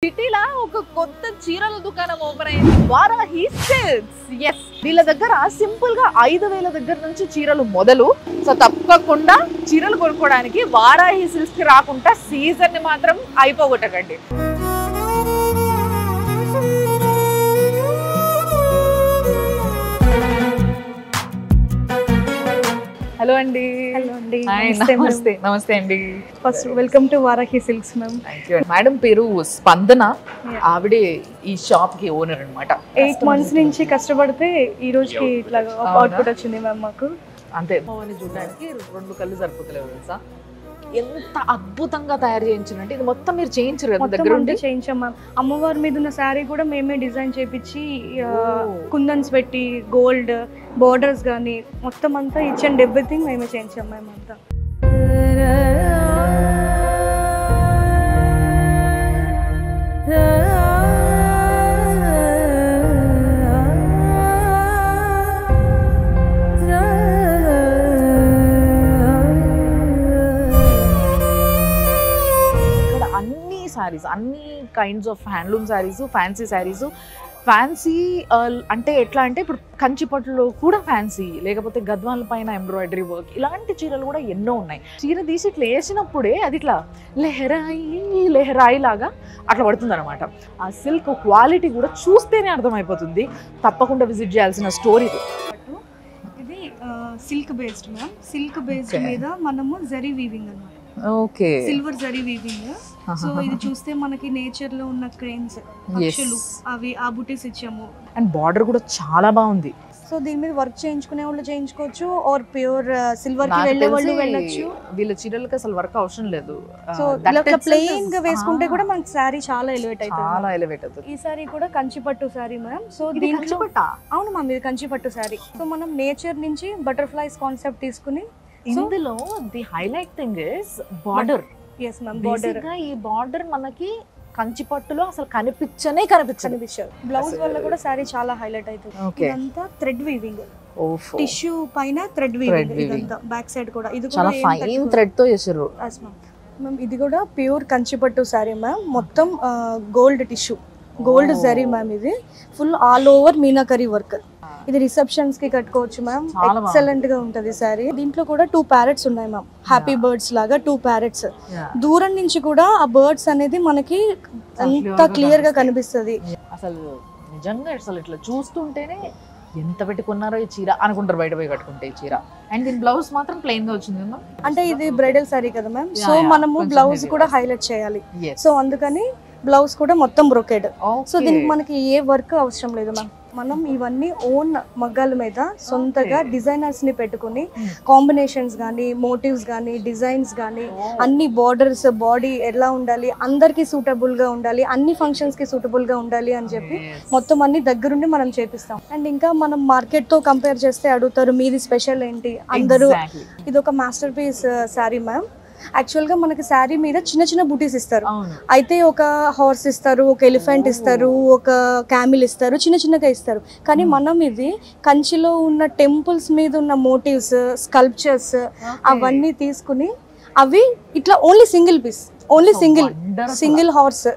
సిటీలా ఒక కొత్త చీరల దుకాణం ఓపెన్ అయింది, వారాహి సిల్క్స్. ఎస్, వీళ్ళ దగ్గర సింపుల్ గా 5,000 దగ్గర నుంచి చీరలు మొదలు. సో తప్పకుండా చీరలు కొనుక్కోవడానికి వారాహి సిల్క్స్ కి రాకుండా సీజన్ ని మాత్రం అయిపోగొట్టకండి. హలో అండి. హలో అండి. నమస్తే. నమస్తే అండి. First welcome to Varahi silks ma'am. Madam పేరు స్పందన, ఆవిడే ఈ షాప్ కి ఓనర్ అన్నమాట. 8 months నుంచి కష్టపడితే ఈ రోజుకి ఇట్లా అవుట్పుట్ వచ్చింది మ్యామ్ మాకు. అంతే, చూడడానికి 2 కళ్ళు సరిపోతలేవు తెలుసా. ఎంత అద్భుతంగా తయారు చేయించారంటే ఇది మొత్తం మీరు చేయించారు కదా దగ్గర ఉండి? చేయించాం మ్యామ్. అమ్మవారి మీద ఉన్న శారీ కూడా మేమే డిజైన్ చేయించి కుందన్స్ పెట్టి గోల్డ్ బోర్డర్స్ కానీ మొత్తం అంతా ఈచ్ అండ్ ఎవ్రీథింగ్ మేమే చేయించాం మ్యామ్ అంతా. అన్ని kinds of handloom saris, fancy saris. Fancy అంటే ఎట్లా అంటే ఇప్పుడు కంచిపట్టులో కూడా ఫ్యాన్సీ, లేకపోతే గద్వాల పైన ఎంబ్రాయిడరీ వర్క్, ఇలాంటి చీరలు కూడా ఎన్నో ఉన్నాయి. చీర తీసి ఇట్లా వేసినప్పుడే అది ఇట్లా లెహరాయి లాగా అట్లా పడుతుంది అనమాట. ఆ సిల్క్ క్వాలిటీ కూడా చూస్తేనే అర్థమైపోతుంది. తప్పకుండా విజిట్ చేయాల్సిన స్టోరీ ఇది. Silk based ma'am. Silk based మీద మనము జరీ వీవింగ్ అన్నమాట. Okay, silver zari weaving. So ఇది చూస్తే మనకి నేచర్ లో ఉన్న క్రేన్స్, పక్షులు, అవి ఆ బుటీస్ ఇచ్చాము. అండ్ బార్డర్ కూడా చాలా బాగుంది. సో దీని మీద వర్క్ చేయించుకునే వాళ్ళు చేయించుకోవచ్చు, ఆర్ ప్యూర్ సిల్వర్ కి వెళ్ళే వాళ్ళు వెళ్ళొచ్చు. వీళ్ళ చీరలకి అసలు వర్క్ అవసరం లేదు. సో ఇలా ప్లెయిన్ గా వేసుకుంటే కూడా మనకి సారీ చాలా ఎలివేట్ అవుతుంది. చాలా ఎలివేట్ అవుతుంది. ఈ సారీ కూడా కంచిపట్టు సారీ మ్యామ్. సో దీంట్లో అవును మ్యామ్, ఇది కంచిపట్టు సారీ. సో మనం నేచర్ నుంచి బటర్ఫ్లైస్ కాన్సెప్ట్ తీసుకుని ఇందులో the highlight thing is border. yes ma'am, border. ఈ బార్డర్ మనకి కంచిపట్టులో అసలు కనిపించదు. బ్లౌజ్ వల్ల కూడా సారీ చాలా హైలైట్ అవుతుంది. ఇదంతా థ్రెడ్ వీవింగ్, టిష్యూ పైన థ్రెడ్ వీవింగ్. ఇదంతా బ్యాక్ సైడ్ కూడా ఇది చాలా ఫైన్ థ్రెడ్ తో చేశారు. yes ma'am. మ్యామ్ ఇది కూడా ప్యూర్ కంచిపట్టు సారీ మ్యామ్. మొత్తం gold tissue, gold zari ma'am. ఇది full all over meenakari work. ఇది రిసెప్షన్స్ కి కట్టుకోవచ్చు మ్యామ్. ఎక్సలెంట్ గా ఉంటది సారీ. దీంట్లో కూడా 2 ప్యారెట్స్ ఉన్నాయి మ్యామ్, హ్యాపీ బర్డ్స్ లాగా 2 ప్యారెట్స్. దూరం నుంచి కూడా ఆ బర్డ్స్ అనేది మనకి ఎంత క్లియర్ గా కనిపిస్తుంది. అసలు నిజంగా అసలు ఇట్లా చూస్తుంటేనే ఎంత పెట్టుకున్నారో ఈ చీర అనుకుంటారు బయట పోయి కట్టుకుంటే ఈ చీర. అండ్ దీని బ్లౌజ్ మాత్రం ప్లెయిన్ గా వచ్చింది మ్యామ్. అంటే ఇది బ్రైడల్ సారీ కదా మ్యామ్. సో మనము బ్లౌజ్ కూడా హైలైట్ చేయాలి. సో అందుకని బ్లౌజ్ కూడా మొత్తం బ్రోకెడ్. సో దీనికి మనకి ఏ వర్క్ అవసరం లేదు మ్యామ్. మనం ఇవన్నీ ఓన్ మగ్గాల మీద సొంతగా డిజైనర్స్ ని పెట్టుకుని కాంబినేషన్స్ కానీ, మోటివ్స్ కానీ, డిజైన్స్ కానీ, అన్ని బార్డర్స్, బాడీ ఎలా ఉండాలి, అందరికి సూటబుల్ గా ఉండాలి, అన్ని ఫంక్షన్స్ కి సూటబుల్ గా ఉండాలి అని చెప్పి మొత్తం అన్ని దగ్గరుండి మనం చేపిస్తాం. అండ్ ఇంకా మనం మార్కెట్ తో కంపేర్ చేస్తే అడుగుతారు మీది స్పెషల్ ఏంటి అందరూ. ఇది ఒక masterpiece sari ma'am. Actual గా మనకి శారీ మీద చిన్న చిన్న బూటీస్ ఇస్తారు. అయితే ఒక హార్స్ ఇస్తారు, ఒక ఎలిఫెంట్ ఇస్తారు, ఒక క్యామిల్ ఇస్తారు, చిన్న చిన్నగా ఇస్తారు. కానీ మనం ఇది కంచిలో ఉన్న టెంపుల్స్ మీద ఉన్న మోటివ్స్, స్కల్ప్చర్స్ అవన్నీ తీసుకుని అవి ఇట్లా only single piece, only single horse.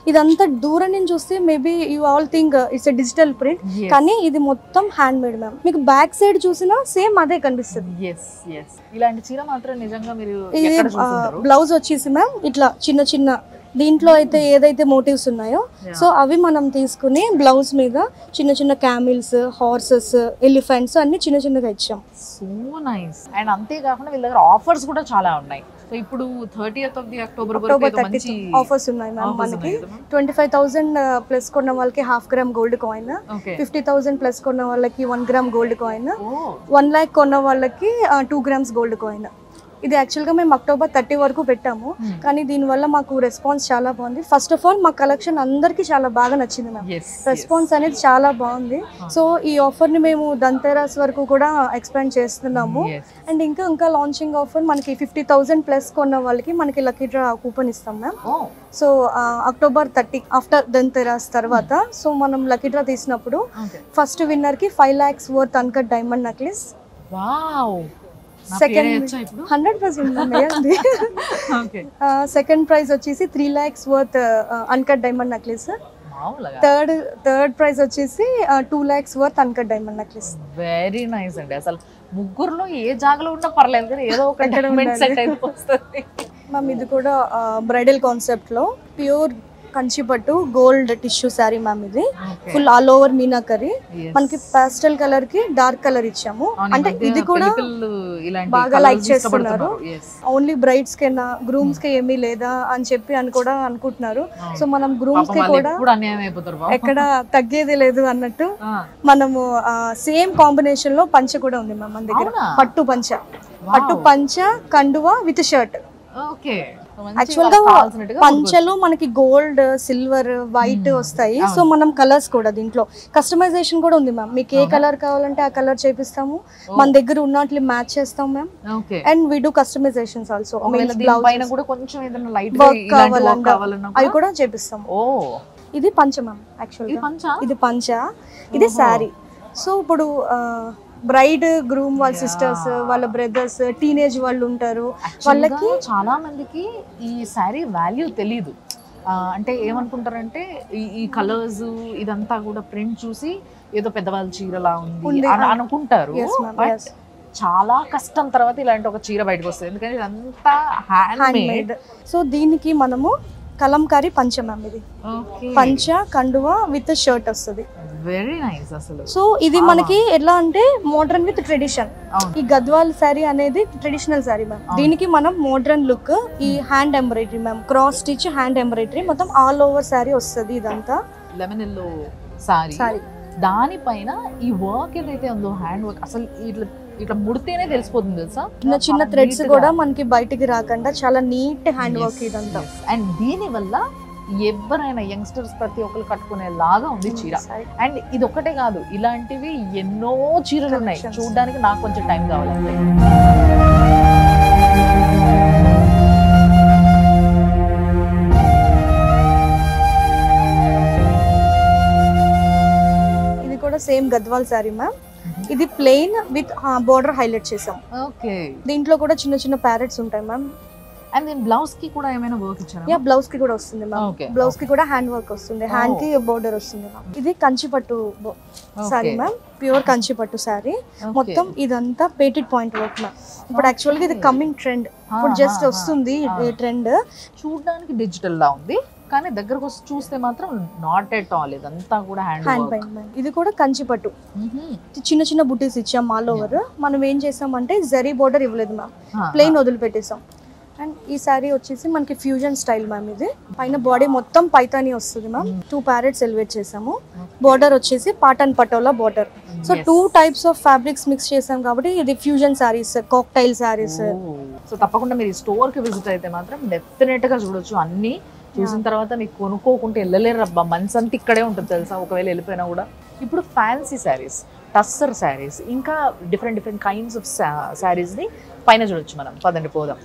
ఇదంతా దూరం నుంచి చూస్తే maybe you all think it's a digital print, కానీ ఇది మొత్తం హ్యాండ్ మేడ్ మ్యామ్. మీకు బ్యాక్ సైడ్ చూసినా సేమ్ అదే కనిపిస్తుంది. ఇలాంటి చీర మాత్రం నిజంగా మీరు ఇది బ్లౌజ్ వచ్చేసి మ్యామ్ ఇట్లా చిన్న చిన్న దీంట్లో అయితే ఏదైతే మోటివ్స్ ఉన్నాయో సో అవి మనం తీసుకుని బ్లౌజ్ మీద చిన్న చిన్న క్యామిల్స్, హార్సెస్, ఎలిఫెంట్స్ అన్ని చిన్న చిన్నగా ఇచ్చాం. So nice. అండ్ అంతేకాకుండా వీళ్ళ దగ్గర ఆఫర్స్ కూడా చాలా ఉన్నాయి. సో ఇప్పుడు 30th of October వరకు మంచి ఆఫర్స్ ఉన్నాయి మ్యామ్. మనకి 25,000 ప్లస్ కొన్న వాళ్ళకి 1/2 గ్రామ్ గోల్డ్ కాయిన్, 50,000 ప్లస్ కొన్న వాళ్ళకి 1 గ్రామ్ గోల్డ్ కాయిన్, 1 lakh కొన్న వాళ్ళకి 2 grams గోల్డ్ కాయిన్. ఇది యాక్చువల్గా మేము October 30 వరకు పెట్టాము, కానీ దీనివల్ల మాకు రెస్పాన్స్ చాలా బాగుంది. ఫస్ట్ ఆఫ్ ఆల్ మా కలెక్షన్ అందరికీ చాలా బాగా నచ్చింది మ్యామ్. రెస్పాన్స్ అనేది చాలా బాగుంది. సో ఈ ఆఫర్ని మేము ధన్తెరస్ వరకు కూడా ఎక్స్పాండ్ చేస్తున్నాము. అండ్ ఇంకా లాంచింగ్ ఆఫర్ మనకి 50,000 ప్లస్ కొన్న వాళ్ళకి మనకి లక్కీ డ్రా కూపన్ ఇస్తాం ma'am. So October 30 after Dhanteras తర్వాత సో మనం లక్కీ డ్రా తీసినప్పుడు ఫస్ట్ విన్నర్కి 5 lakhs worth uncut diamond necklace, second 100% వేయండి. సెకండ్ ప్రైజ్ వచ్చేసి 3 lakhs worth uncut diamond necklace. Third prize వచ్చేసి 2 lakhs worth uncut diamond necklace. Very nice అండి. అసలు ముగ్గురులో ఏ జాగలో ఉన్నా పర్లేదు కానీ ఏదో ఒక డైమండ్ సెట్ అయితే వస్తుంది. మ్యామ్ ఇది కూడా బ్రైడల్ కాన్సెప్ట్ లో ప్యూర్ కంచిపట్టు గోల్డ్ టిష్యూ శారీ మ్యామ్. ఇది ఫుల్ ఆల్ ఓవర్ మీనాకరీ. మనకి పాస్టల్ కలర్ కి డార్క్ కలర్ ఇచ్చాము. అంటే ఇది కూడా బాగా లైక్ చేస్తున్నారు. ఓన్లీ బ్రైడ్స్ కెనా గ్రూమ్స్ కి ఏమీ లేదా అని చెప్పి అని కూడా అనుకుంటున్నారు. సో మనం గ్రూమ్స్ కి కూడా ఎక్కడ తగ్గేది లేదు అన్నట్టు మనము సేమ్ కాంబినేషన్ లో పంచ కూడా ఉంది మ్యామ్ మన దగ్గర. పట్టు పంచ కండువా విత్ షర్ట్. యాక్చువల్ గా పంచలో మనకి గోల్డ్ సిల్వర్ వైట్ వస్తాయి. సో మనం కలర్స్ కూడా దీంట్లో కస్టమైజేషన్ కూడా ఉంది మ్యామ్. మీకు ఏ కలర్ కావాలంటే ఆ కలర్ చేపిస్తాము. మన దగ్గర ఉన్నట్లు మ్యాచ్ చేస్తాం ma'am. And we do customisations also. అవి కూడా చేపిస్తాము. ఇది పంచ మ్యామ్. యాక్చువల్ ఇది పంచ, ఇది శారీ. సో ఇప్పుడు బ్రైడ్ గ్రూమ్ వాళ్ళ సిస్టర్స్ వాళ్ళ బ్రదర్స్ టీనేజ్ వాళ్ళు ఉంటారు. వాళ్ళకి చాలా మందికి ఈ శారీ వాల్యూ తెలీదు. అంటే ఏమనుకుంటారంటే ఈ కలర్స్ ఇదంతా కూడా ప్రింట్ చూసి ఏదో పెద్దవాళ్ళ చీరలా ఉంది అనుకుంటారు. బట్ చాలా కష్టం తర్వాత ఇలాంటి ఒక చీర బయటకు వస్తుంది. ఎందుకంటే ఇదంతా హ్యాండ్ మేడ్. సో దీనికి మనము కలంకారీ పంచ మ్యామ్. ఇది పంచ కండువా విత్ షర్ట్ వస్తుంది. వెరీ నైస్ అసలు. సో ఇది మనకి ఎట్లా అంటే మోడర్న్ విత్ ట్రెడిషన్. ఈ గద్వాల్ శారీ అనేది ట్రెడిషనల్ శారీ మ్యామ్. దీనికి మనం మోడర్న్ లుక్. ఈ hand embroidery ma'am, cross stitch hand embroidery మొత్తం ఆల్ ఓవర్ శారీ వస్తుంది. ఇదంతా లెమన్ ఎల్లో శారీ. దానిపైన ఈ వర్క్ ఏదైతే ఉందో హ్యాండ్ వర్క్ అసలు ఇట్లా ముడితేనే తెలిసిపోతుంది తెలుసా. చిన్న థ్రెడ్స్ కూడా మనకి బయటికి రాకుండా చాలా నీట్ హ్యాండ్ వర్క్ ఇదంతా. అండ్ దీని వల్ల ఎవరైనా యంగ్స్టర్స్ ప్రతి ఒక్కరు కట్టుకునేలాగా ఉంది చీర. అండ్ ఇది ఒక్కటే కాదు, ఇలాంటివి ఎన్నో చీరలు ఉన్నాయి. చూడడానికి నాకు కొంచెం టైం కావాలంటే. ఇది కూడా సేమ్ గద్వాల్ శారీ మ్యామ్. ఇది ప్లెయిన్ విత్ బోర్డర్ హైలైట్ చేసాం. ఓకే. దీంట్లో కూడా చిన్న చిన్న ప్యారెట్స్ ఉంటాయి మ్యామ్. అండ్ దెన్ బ్లౌజ్ కి కూడా ఏమైనా వర్క్ ఇచ్చారా? యా, బ్లౌజ్ కి కూడా వస్తుంది మ్యామ్. బ్లౌజ్ కి కూడా హ్యాండ్ వర్క్ వస్తుంది. హ్యాండ్ కి బోర్డర్ వస్తుంది మ్యామ్. ఇది కంచిపట్టు sari ma'am. Pure Kanchipattu sorry. మొత్తం ఇదంతా పేటెడ్ పాయింట్ వర్క్ మ్యామ్. ఇప్పుడు యాక్చువల్ గా ఇది కమింగ్ ట్రెండ్. ఇప్పుడు జస్ట్ వస్తుంది ఈ ట్రెండ్. చూడడానికి డిజిటల్ లా ఉంది కానీ దగ్గరకు వచ్చి చూస్తే మాత్రం నాట్ ఎట్ ఆల్. ఇదంతా కూడా హ్యాండ్ పెయింట్ మ్యామ్. ఇది కూడా కంచిపట్టు. చిన్న చిన్న బుటీస్ ఇచ్చాం ఆల్ ఓవర్. మనం ఏం చేసామంటే జరీ బోర్డర్ ఇవ్వలేదు మ్యామ్, ప్లెయిన్ వదిలిపెట్టేసాం. అండ్ ఈ శారీ వచ్చేసి మనకి ఫ్యూజన్ స్టైల్ మ్యామ్. ఇది పైన బాడీ మొత్తం పైతాని వస్తుంది మ్యామ్. 2 ప్యారెట్స్ ఎలివేట్ చేసాము. బోర్డర్ వచ్చేసి pattern patola border. So 2 types of fabrics mix చేసాం కాబట్టి ఇది fusion saris, cocktail saris. So తప్పకుండా మీరు స్టోర్ కి విజిట్ అయితే మాత్రం డెఫినెట్ గా చూడొచ్చు. అన్ని చూసిన తర్వాత మీకు కొనుక్కోకుంటే వెళ్ళలేరు రబ్బా. మనసు అంతా ఇక్కడే ఉంటుంది తెలుసా, ఒకవేళ వెళ్ళిపోయినా కూడా. ఇప్పుడు ఫ్యాన్సీ శారీస్, టస్సర్ శారీస్, ఇంకా డిఫరెంట్ కైండ్స్ ఆఫ్ శారీస్ ని పైన చూడొచ్చు మనం. పదండి పోదాం.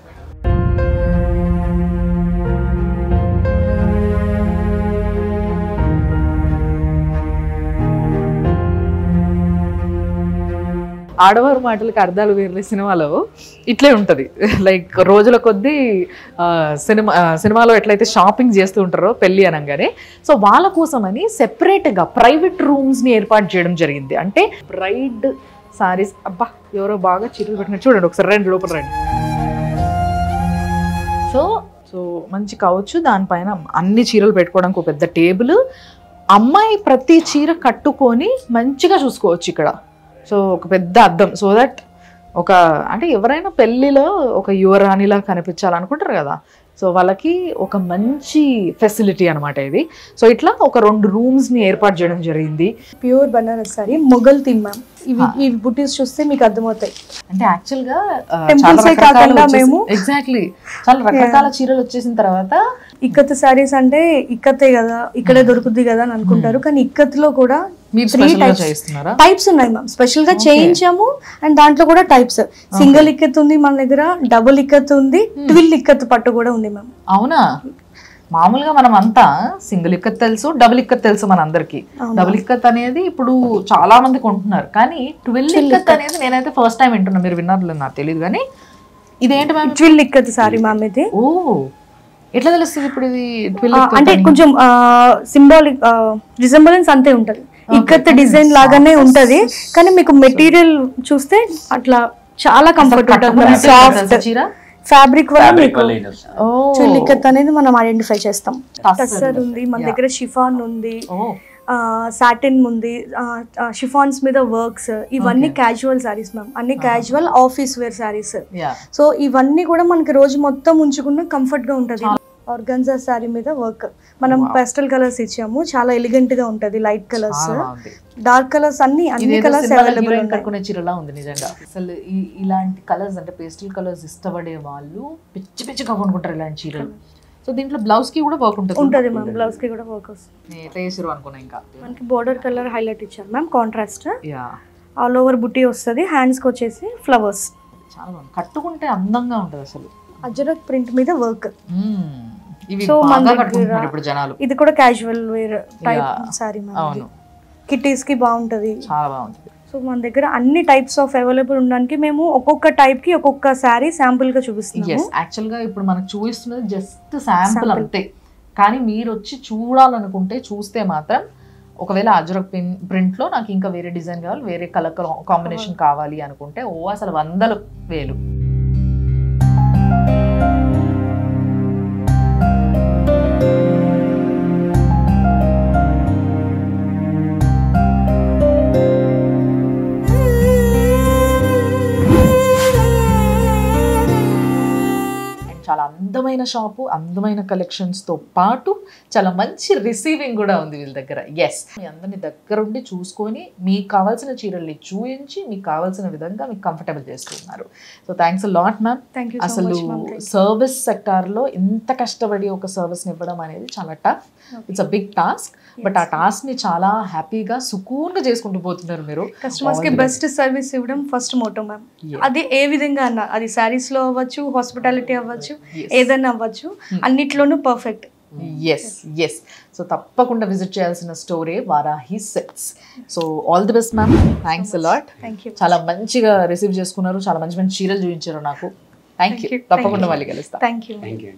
ఆడవారు మాటలకి అర్థాలు వేర్లే సినిమాలో ఇట్లే ఉంటుంది. లైక్ రోజుల కొద్దీ సినిమాలో ఎట్లయితే షాపింగ్ చేస్తూ ఉంటారో పెళ్ళి అనగానే, సో వాళ్ళ కోసమని సెపరేట్గా ప్రైవేట్ రూమ్స్ని ఏర్పాటు చేయడం జరిగింది. అంటే బ్రైడ్ సారీస్. అబ్బా ఎవరో బాగా చీరలు పెట్టినట్టు చూడండి ఒకసారి. రండి లోపల రండి. సో మంచి కావచ్చు. దానిపైన అన్ని చీరలు పెట్టుకోవడానికి ఒక పెద్ద టేబుల్. అమ్మాయి ప్రతి చీర కట్టుకొని మంచిగా చూసుకోవచ్చు ఇక్కడ. సో ఒక పెద్ద అద్దం. సో దట్ ఒక అంటే ఎవరైనా పెళ్ళిలో ఒక యువరాణిలా కనిపించాలనుకుంటారు కదా, సో వాళ్ళకి ఒక మంచి ఫెసిలిటీ అనమాట ఇది. సో ఇట్లా ఒక 2 రూమ్స్ని ఏర్పాటు చేయడం జరిగింది. Pure Banaras sorry, Mughal theme ma'am. ఈ బుటీస్ చూస్తే మీకు అర్థమవుతాయి. అంటే యాక్చువల్గా మేము ఎగ్జాక్ట్లీ చాలా రకరకాల చీరలు వచ్చేసిన తర్వాత ఇక్కత్ సారీస్ అంటే ఇక్కతే కదా, ఇక్కడే దొరుకుద్ది కదా అని అనుకుంటారు. కానీ ఇక్కత్ లో కూడా 3 టైప్స్ ఉన్నాయి మ్యామ్. స్పెషల్ గా చేయించాము. అండ్ దాంట్లో కూడా టైప్స్, సింగిల్ ఇక్కత్ ఉంది మన దగ్గర, డబుల్ ఇక్కత్ ఉంది, ట్విల్ ఇక్కత్ పట్టు కూడా ఉంది మ్యామ్. అవునా? మామూలుగా మనం అంతా సింగిల్ ఇక్కత్ తెలుసు, డబుల్ ఇక్కత్ తెలుసు మనందరికి. డబుల్ ఇక్కత్ అనేది ఇప్పుడు చాలా మంది కొంటున్నారు, కానీ 12 ఇక్కత్ అనేది నేనైతే ఫస్ట్ టైం వింటున్నా. మీరు విన్నారులేదు నాకు తెలియదు, కానీ ఇదేంటి మ్యామ్? 12 ఇక్కత్ సారీ మ్యామ్ ఇది. ఓ, ఎట్లా తెలుస్తుంది ఇప్పుడు ఇది 12 ఇక్కత్? అంటే కొంచెం సింబాలిక్ రిజెంబలెన్స్ అంతే ఉంటది, ఇక్కత్ డిజైన్ లాగానే ఉంటది, కానీ మీకు మెటీరియల్ చూస్తే అట్లా చాలా కంఫర్ట్ ఉంటుంది. సాఫ్ట్ ఫ్యాబ్రిక్ వల్ల మీకు 12 ఇక్కత్ అనేది మనం ఐడెంటిఫై చేస్తాం. టస్సర్ ఉంది మన దగ్గర, షిఫాన్ ఉంది, సాటిన్ ఉంది, షిఫాన్స్ మీద వర్క్స్. ఇవన్నీ క్యాజువల్ సారీస్ మ్యామ్, అన్ని casual office wear saris. So ఇవన్నీ కూడా మనకి రోజు మొత్తం ఉంచుకున్న కంఫర్ట్ గా ఉంటది. ఆర్గన్జా సారీ మీద వర్క్ మనం పెస్టల్ కలర్స్ ఇచ్చాము, చాలా ఎలిగెంట్ గా ఉంటది. లైట్ కలర్స్, డార్క్ కలర్స్, అన్ని కలర్స్ అవైలబుల్ ఉన్నాయి. చీరలా ఉంది నిజంగా. అసలు ఇలాంటి కలర్స్ అంటే పేస్టల్ కలర్స్ ఇష్టపడే వాళ్ళు పిచ్చి పిచ్చిగా కొనుక్కుంటారు ఇలాంటి చీరలు. సో దీంట్లో బ్లౌజ్ కి కూడా వర్క్ ఉంటుంది మ్యామ్, బ్లౌజ్ కి కూడా వర్క్ వస్తుంది. ఎట్లా చేసారు అనుకున్నా. ఇంకా మనకి బోర్డర్ కలర్ హైలైట్ ఇచ్చారు మ్యామ్, కాంట్రాస్ట్ ఆల్ ఓవర్ బుట్టి వస్తుంది. హ్యాండ్స్ కి వచ్చేసి ఫ్లవర్స్. చాలా బాగుంది, కట్టుకుంటే అందంగా ఉంటది అసలు. అజరక్ ప్రింట్ మీద వర్క్. సో ఇప్పుడు జనాలు ఇది కూడా casual wear type sari ma'am, kitties కి బాగుంటది, చాలా బాగుంటది. సో మన దగ్గర అన్ని టైప్స్ ఆఫ్ అవైలబుల్ ఉండడానికి మేము ఒక్కొక్క టైప్ కి ఒక్కొక్క సారీ శాంపుల్ గా చూపిస్తున్నాము. యాక్చువల్ గా ఇప్పుడు మనకు చూపిస్తున్నది జస్ట్ శాంపుల్ అంతే, కానీ మీరు వచ్చి చూడాలనుకుంటే చూస్తే మాత్రం ఒకవేళ అజరక్ ప్రింట్ లో నాకు ఇంకా వేరే డిజైన్ కావాలి, వేరే కలర్ కాంబినేషన్ కావాలి అనుకుంటే అసలు 100,000. చాలా అందమైన షాపు, అందమైన కలెక్షన్స్తో పాటు చాలా మంచి రిసీవింగ్ కూడా ఉంది వీళ్ళ దగ్గర. ఎస్, మీ అందరినీ దగ్గరుండి చూసుకొని మీకు కావాల్సిన చీరల్ని చూపించి మీకు కావాల్సిన విధంగా మీకు కంఫర్టబుల్ చేస్తున్నారు. So thanks a lot ma'am. అసలు సర్వీస్ సెక్టార్లో ఇంత కష్టపడి ఒక సర్వీస్ని ఇవ్వడం అనేది చాలా tough. It's a big task, but ఆ టాస్క్ ని చాలా హ్యాపీగా సుకూన్గా చేసుకుంటూ పోతున్నారు మీరు. కస్టమర్స్ కి బెస్ట్ సర్వీస్ ఇవ్వడం ఫస్ట్ మోటో మ్యామ్. అది ఏ విధంగా అన్నా, అది సారీస్ లో అవ్వచ్చు, హాస్పిటాలిటీ అవ్వచ్చు, ఏదైనా అవ్వచ్చు, అన్నిట్లోనూ పర్ఫెక్ట్. ఎస్ సో తప్పకుండా విజిట్ చేయాల్సిన స్టోరే Varahi silks. So all the best ma'am, thanks a lot. చాలా మంచిగా రిసీవ్ చేసుకున్నారు, చాలా మంచి మంచి చీరలు చూపించారు నాకు. Thank you. తప్పకుండా మళ్ళీ కలుస్తాను. Thank you.